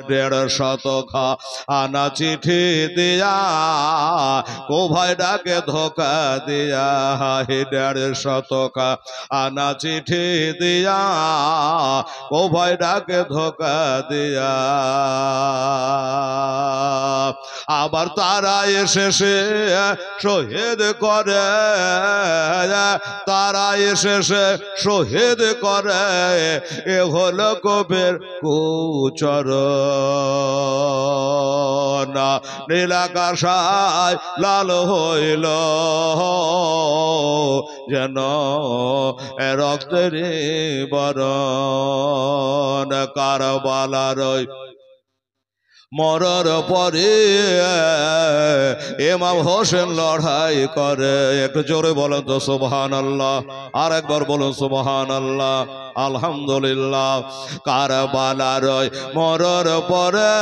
150 আনা চিঠি দিয়া কোভাই ডাকে ধোকা দিয়া 150 আনা চিঠি দিয়া কোভাই ডাকে ধোকা দিয়া আবার তারা এসে শহীদ করে তারা এসে শহীদ করে এ হলো কবির কুচরণ নীলাকাশায় লাল হইল যেন রক্তের বরণ কারবালার মরার পরে ইমাম হোসেন লড়াই করে একটু জোরে বলেন তো সুবহানাল্লাহ আর একবার বলুন সুবহানাল্লাহ আলহামদুলিল্লাহ কারবালার মরার পরে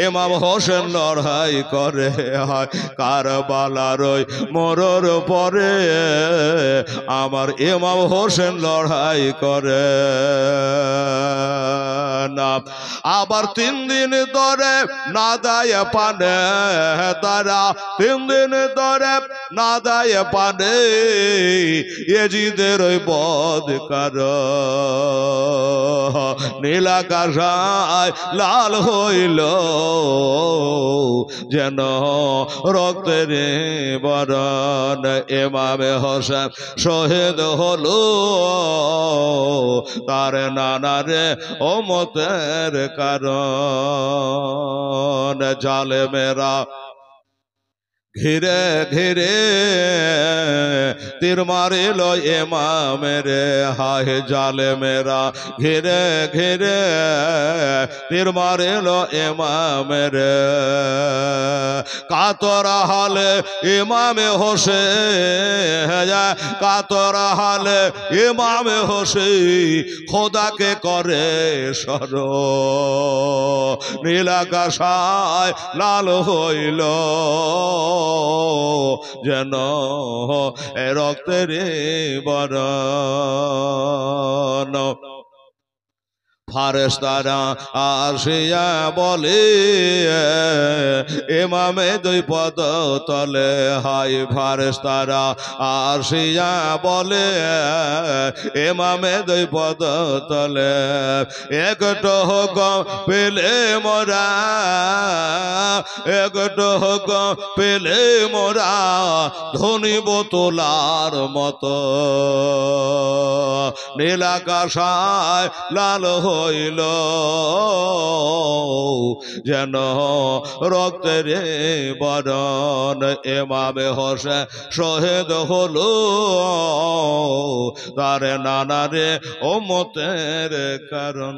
ইমাম হোসেন লড়াই করে কারবালার মরার পরে আমার ইমাম হোসেন লড়াই করে না আবার 3 দিন ধরে না দেয় পানে তারা 3 দিন ধরে না দেয় পানে ইয়েজিদের ওই বদকার নীলাকাশায় লাল হইল যেন রক্তের বরণ ইমামে হোসেন শহীদ হলো তার নানারে ওমতের কারণ জালেমেরা ঘিরে ঘিরে তীর মারিল ইমামের হায় জালেমেরা ঘিরে ঘিরে তীর মারিল ইমামের কাতর হালে ইমামে হোসেন কাতর হালে ইমামে হোসেন খোদাকে করে স্মরণ নীলাকাশায় লাল হইল যেন রক্তের বরণ ফারেশতারা আসিয়া বলে ইমামে 2 পদ তলে হাই ফারেশতারা আসিয়া বলে ইমামে 2 পদ তলে একটু হুকুম পেলে মোরা একটু হুকুম পেলে মোরা ধনী বোতলার মতো নীলাকাশায় লাল হইল যেন রক্তের বরণ ইমামে হোসেন শহীদ হলো তার নানারে উম্মতের কারণ